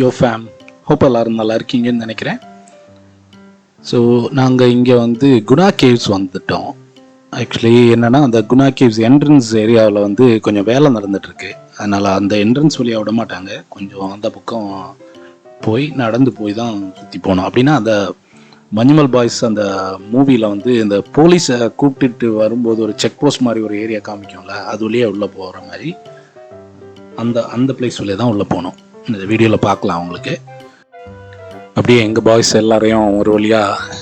யோ fame, hope எல்லோரும் நல்லா இருக்கீங்கன்னு நினைக்கிறேன். ஸோ நாங்கள் இங்கே வந்து குணா கேவ்ஸ் வந்துட்டோம். ஆக்சுவலி என்னென்னா, அந்த குணா கேவ்ஸ் என்ட்ரன்ஸ் ஏரியாவில் வந்து கொஞ்சம் வேலை நடந்துகிட்ருக்கு. அதனால் அந்த என்ட்ரன்ஸ் வழியாக விட மாட்டாங்க. கொஞ்சம் அந்த பக்கம் போய் நடந்து போய் தான் சுற்றி போனோம். அப்படின்னா அந்த மஞ்சுமல் பாய்ஸ் அந்த மூவியில் வந்து இந்த போலீஸை கூப்பிட்டுட்டு வரும்போது ஒரு செக் போஸ்ட் மாதிரி ஒரு ஏரியா காமிக்கும்ல, அது வழியாக உள்ளே போகிற மாதிரி அந்த பிளேஸ் வழியாக தான் உள்ளே போனோம். இந்த வீடியோவில் பார்க்கலாம் அவங்களுக்கு. அப்படியே எங்கள் பாய்ஸ் எல்லாரையும் ஒரு வழியாக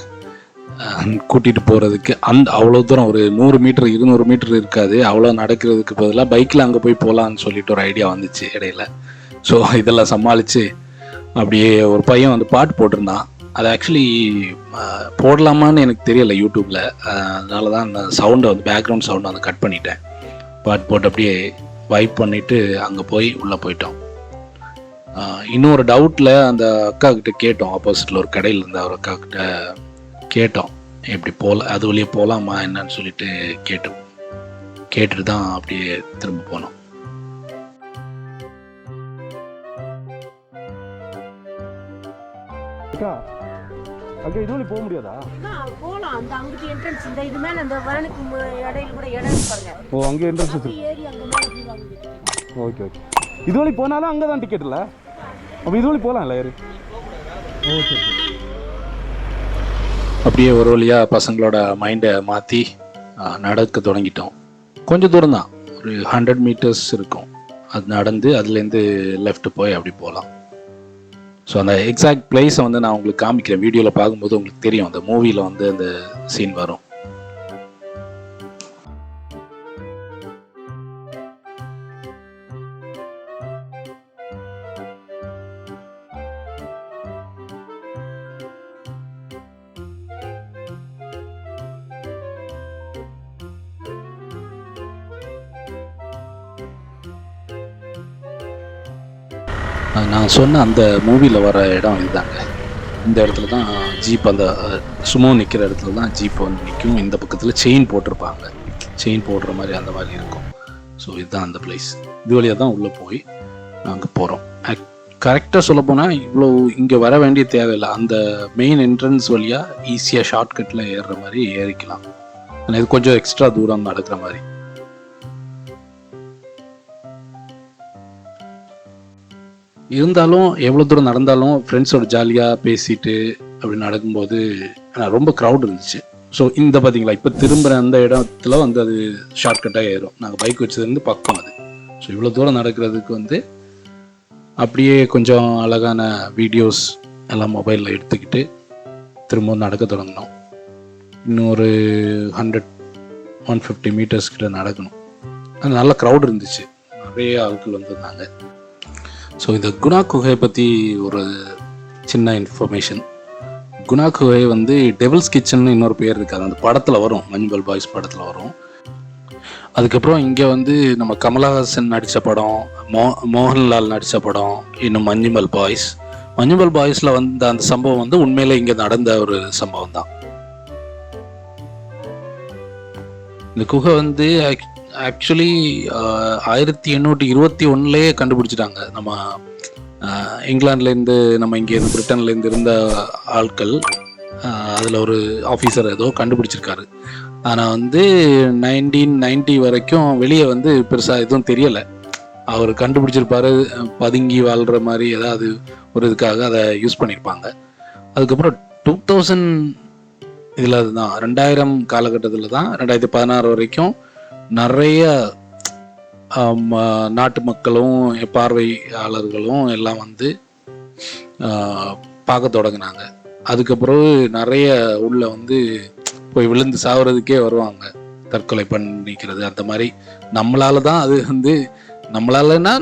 கூட்டிகிட்டு போகிறதுக்கு அவ்வளோ தூரம் ஒரு 100 மீட்டர் 200 மீட்டர் இருக்காது, அவ்வளோ நடக்கிறதுக்கு பதிலாக பைக்கில் அங்கே போய் போகலான்னு சொல்லிட்டு ஒரு ஐடியா வந்துச்சு இடையில. ஸோ இதெல்லாம் சமாளித்து அப்படியே ஒரு பையன் வந்து பாட்டு போட்டிருந்தான். அது ஆக்சுவலி போடலாமான்னு எனக்கு தெரியலை யூடியூப்பில். அதனால தான் அந்த சவுண்டை வந்து பேக்ரவுண்ட் சவுண்டை வந்து கட் பண்ணிட்டேன். பாட்டு போட்டு அப்படியே வைப் பண்ணிவிட்டு அங்கே போய் உள்ளே போயிட்டோம். இன்னொரு டவுட்டில் அந்த அக்கா கிட்ட கேட்டோம். ஆப்போசிட்டில் ஒரு கடையில் இருந்த ஒரு அக்கா கிட்ட கேட்டோம், எப்படி போகலாம், அது வழியே போகலாமா என்னன்னு சொல்லிட்டு கேட்டுட்டு தான் அப்படியே திரும்ப போனோம். இது வழி போக முடியாதா? போலாம். அந்த அங்கிட்டு என்ட்ரன்ஸ் இந்த இது மேல அந்த வரனுக்கு இடையில கூட இடம் பாருங்க. ஓ, அங்க என்ட்ரன்ஸ் இருக்கு. ஏறி அங்க மேல போவாங்க. Okay okay. இது வழி போனாலும் அங்க தான் டிக்கெட் இல்ல. அப்ப இது வழி போலாம்ல ஏறி. ஓ சரி. அப்படியே ஒரு வழியாக பசங்களோட மைண்டை மாற்றி நடக்க தொடங்கிட்டோம். கொஞ்சம் தூரம் தான், ஒரு 100 மீட்டர்ஸ் இருக்கும். அது நடந்து அதுலேருந்து லெஃப்ட் போய் அப்படி போகலாம். ஸோ அந்த எக்ஸாக்ட் பிளேஸை வந்து நான் உங்களுக்கு காமிக்கிறேன். வீடியோவில் பார்க்கும்போது உங்களுக்கு தெரியும், அந்த மூவியில் வந்து அந்த சீன் வரும். நான் சொன்ன அந்த மூவியில் வர இடம் இதுதாங்க. இந்த இடத்துல தான் ஜீப், அந்த சுமோ நிற்கிற இடத்துல தான் ஜீப் வந்து நிற்கும். இந்த பக்கத்தில் செயின் போட்டிருப்பாங்க, செயின் போடுற மாதிரி அந்த மாதிரி இருக்கும். ஸோ இதுதான் அந்த பிளேஸ். இது வழியாக தான் உள்ளே போய் நாங்கள் போகிறோம். கரெக்டாக சொல்ல போனால் இவ்வளோ இங்கே வர வேண்டிய தேவையில்லை. அந்த மெயின் என்ட்ரன்ஸ் வழியாக ஈஸியாக ஷார்ட்கட்டில் ஏறுற மாதிரி ஏறிக்கலாம். ஆனால் இது கொஞ்சம் எக்ஸ்ட்ரா தூரம் நடக்கிற மாதிரி. இருந்தாலும் எவ்வளோ தூரம் நடந்தாலும் ஃப்ரெண்ட்ஸோட ஜாலியாக பேசிட்டு அப்படி நடக்கும்போது ரொம்ப க்ரௌட் இருந்துச்சு. ஸோ இந்த பார்த்தீங்களா, இப்போ திரும்புகிற அந்த இடத்துல வந்து அது ஷார்ட்கட்டாக ஏறும். நாங்கள் பைக் வச்சதுலேருந்து பக்கம் அது. ஸோ இவ்வளோ தூரம் நடக்கிறதுக்கு வந்து அப்படியே கொஞ்சம் அழகான வீடியோஸ் எல்லாம் மொபைலில் எடுத்துக்கிட்டு திரும்பவும் நடக்க தொடங்கினோம். இன்னும் ஒரு 150 மீட்டர்ஸ் கிட்ட நடக்கணும். அது நல்ல க்ரௌட் இருந்துச்சு, நிறைய ஆட்கள் வந்திருந்தாங்க. ஸோ இந்த குணா குகை பற்றி ஒரு சின்ன இன்ஃபர்மேஷன். குணா குகை வந்து டெவில்ஸ் கிச்சன் இன்னொரு பேர் இருக்குது. அந்த படத்தில் வரும், மஞ்சுமல் பாய்ஸ் படத்தில் வரும். அதுக்கப்புறம் இங்கே வந்து நம்ம கமலஹாசன் நடித்த படம், மோகன்லால் நடித்த படம், இன்னும் மஞ்சுமல் பாய்ஸில் வந்த அந்த சம்பவம் வந்து உண்மையிலே இங்கே நடந்த ஒரு சம்பவம் தான். இந்த குகை வந்து ஆக்சுவலி 1821 கண்டுபிடிச்சிட்டாங்க. நம்ம இங்கிலாந்துலேருந்து, நம்ம இங்கேருந்து பிரிட்டன்லேருந்து இருந்த ஆட்கள், அதில் ஒரு ஆஃபீஸர் ஏதோ கண்டுபிடிச்சிருக்காரு. ஆனால் வந்து 1990 வரைக்கும் வெளியே வந்து பெருசாக எதுவும் தெரியலை. அவர் கண்டுபிடிச்சிருப்பாரு, பதுங்கி வாழ்கிற மாதிரி ஏதாவது ஒரு இதுக்காக அதை யூஸ் பண்ணியிருப்பாங்க. அதுக்கப்புறம் 2000 இதில் தான் 2000 காலகட்டத்தில் தான் 2016 வரைக்கும் நிறைய நாட்டு மக்களும் பார்வையாளர்களும் எல்லாம் வந்து பார்க்க தொடங்கினாங்க. அதுக்கப்புறம் நிறைய உள்ள வந்து போய் விழுந்து சாகிறதுக்கே வருவாங்க, தற்கொலை பண்ணிக்கிறது அந்த மாதிரி. நம்மளால தான் அது வந்து, நம்மளாலன்னா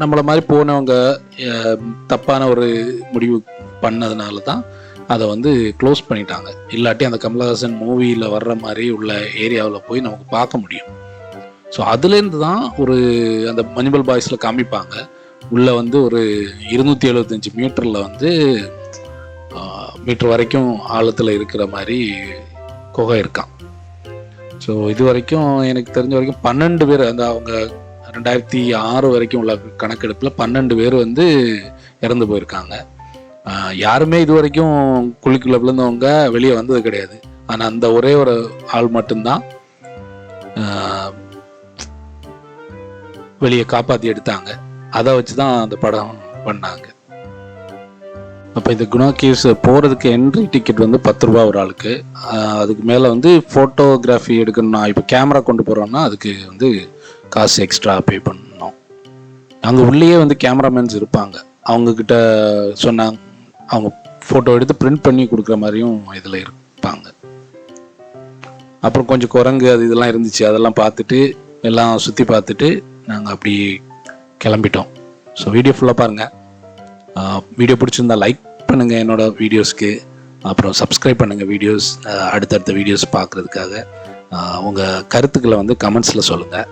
நம்மளை மாதிரி போனவங்க தப்பான ஒரு முடிவு பண்ணதுனால தான் அதை வந்து க்ளோஸ் பண்ணிட்டாங்க. இல்லாட்டி அந்த கமலஹாசன் மூவியில் வர்ற மாதிரி உள்ள ஏரியாவில் போய் நமக்கு பார்க்க முடியும். ஸோ அதுலேருந்து தான் ஒரு அந்த மஞ்சுமல் பாய்ஸில் காமிப்பாங்க, உள்ளே வந்து ஒரு 275 மீட்டரில் வந்து மீட்டர் வரைக்கும் ஆழத்தில் இருக்கிற மாதிரி குகை இருக்கான். ஸோ இது வரைக்கும் எனக்கு தெரிஞ்ச வரைக்கும் 12 பேர், அந்த அவங்க 2006 வரைக்கும் உள்ள கணக்கெடுப்பில் 12 பேர் வந்து இறந்து போயிருக்காங்க. யாருமே இது வரைக்கும் குழிக்குள்ள விழுந்தவங்க வெளியே வந்தது கிடையாது. ஆனால் அந்த ஒரே ஒரு ஆள் மட்டும்தான் வெளியே காப்பாற்றி எடுத்தாங்க. அதை வச்சு தான் அந்த படம் பண்ணாங்க. அப்போ இந்த குணா கேவ்ஸ் போகிறதுக்கு என்ட்ரி டிக்கெட் வந்து 10 ரூபா ஒரு ஆளுக்கு. அதுக்கு மேலே வந்து ஃபோட்டோகிராஃபி எடுக்கணும்னா, இப்போ கேமரா கொண்டு போகிறோன்னா அதுக்கு வந்து காசு எக்ஸ்ட்ரா பே பண்ணணும். அங்கே உள்ளேயே வந்து கேமராமேன்ஸ் இருப்பாங்க. அவங்கக்கிட்ட சொன்னாங்க, அவங்க ஃபோட்டோ எடுத்து பிரிண்ட் பண்ணி கொடுக்குற மாதிரியும் இதில் இருப்பாங்க. அப்புறம் கொஞ்சம் குரங்கு அது இதெல்லாம் இருந்துச்சு. அதெல்லாம் பார்த்துட்டு எல்லாம் சுற்றி பார்த்துட்டு நாங்கள் அப்படி கிளம்பிட்டோம். ஸோ வீடியோ ஃபுல்லாக பாருங்கள். வீடியோ பிடிச்சிருந்தா லைக் பண்ணுங்கள் என்னோடய வீடியோஸ்க்கு. அப்புறம் சப்ஸ்கிரைப் பண்ணுங்கள் வீடியோஸ், அடுத்தடுத்த வீடியோஸ் பார்க்குறதுக்காக. உங்கள் கருத்துக்களை வந்து கமெண்ட்ஸில் சொல்லுங்கள்.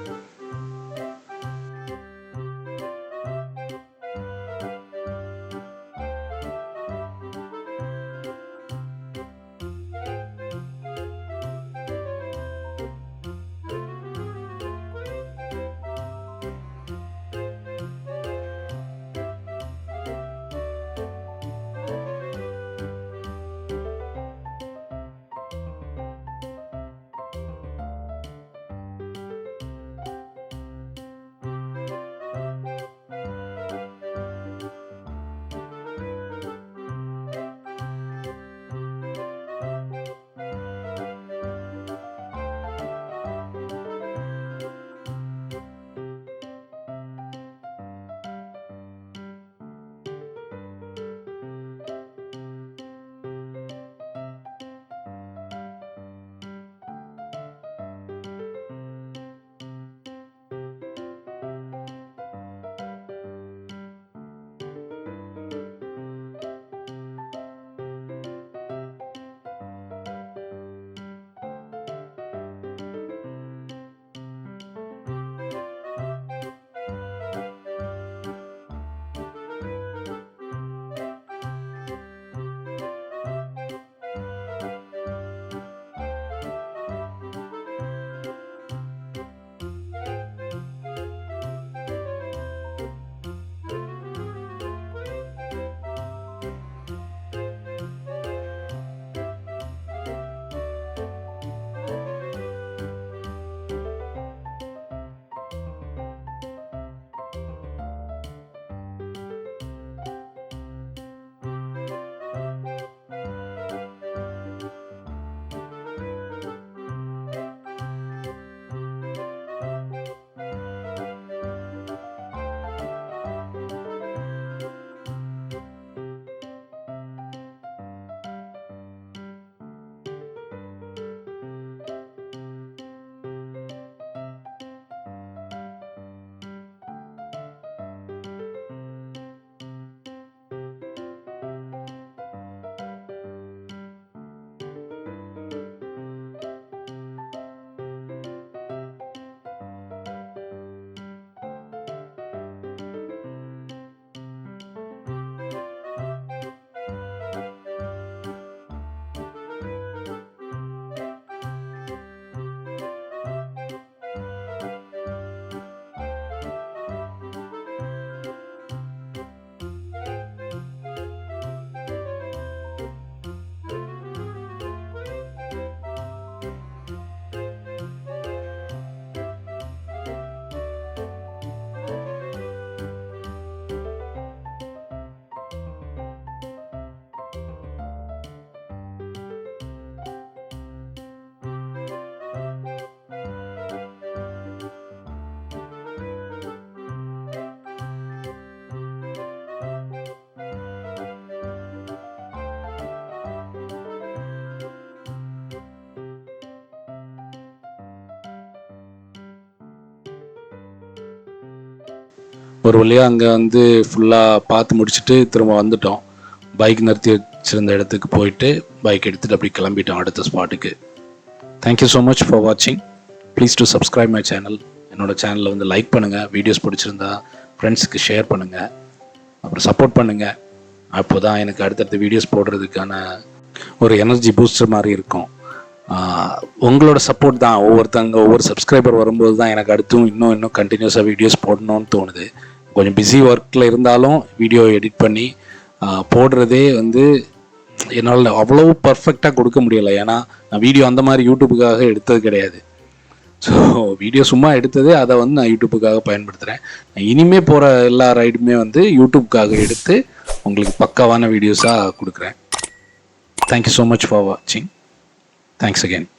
ஒரு வழியாக அங்கே வந்து ஃபுல்லாக பார்த்து முடிச்சுட்டு திரும்ப வந்துட்டோம். பைக் நிறுத்தி வச்சுருந்த இடத்துக்கு போயிட்டு பைக் எடுத்துகிட்டு அப்படி கிளம்பிட்டோம் அடுத்த ஸ்பாட்டுக்கு. தேங்க்யூ ஸோ மச் ஃபார் வாட்சிங். Please to subscribe my channel. என்னோடய சேனலில் வந்து லைக் பண்ணுங்கள், வீடியோஸ் பிடிச்சிருந்தா ஃப்ரெண்ட்ஸுக்கு ஷேர் பண்ணுங்கள், அப்புறம் சப்போர்ட் பண்ணுங்கள். அப்போ தான் எனக்கு அடுத்தடுத்த வீடியோஸ் போடுறதுக்கான ஒரு எனர்ஜி பூஸ்டர் மாதிரி இருக்கும். உங்களோட சப்போர்ட் தான், ஒவ்வொரு சப்ஸ்கிரைபர் வரும்போது தான் எனக்கு அடுத்தும் இன்னும் கண்டினியூஸாக வீடியோஸ் போடணும்னு தோணுது. கொஞ்சம் பிஸி ஒர்க்கில் இருந்தாலும் வீடியோ எடிட் பண்ணி போடுறதே வந்து என்னால் அவ்வளவு பர்ஃபெக்டாக கொடுக்க முடியலை. ஏன்னா நான் வீடியோ அந்த மாதிரி யூடியூப்புக்காக எடுத்தது கிடையாது. ஸோ வீடியோ சும்மா எடுத்தது, அதை வந்து நான் யூடியூப்புக்காக பயன்படுத்துகிறேன். நான் இனிமேல் போகிற எல்லா ரைடுமே வந்து யூடியூப்புக்காக எடுத்து உங்களுக்கு பக்காவான வீடியோஸாக கொடுக்குறேன். தேங்க்யூ ஸோ மச் ஃபார் வாட்சிங். Thanks again.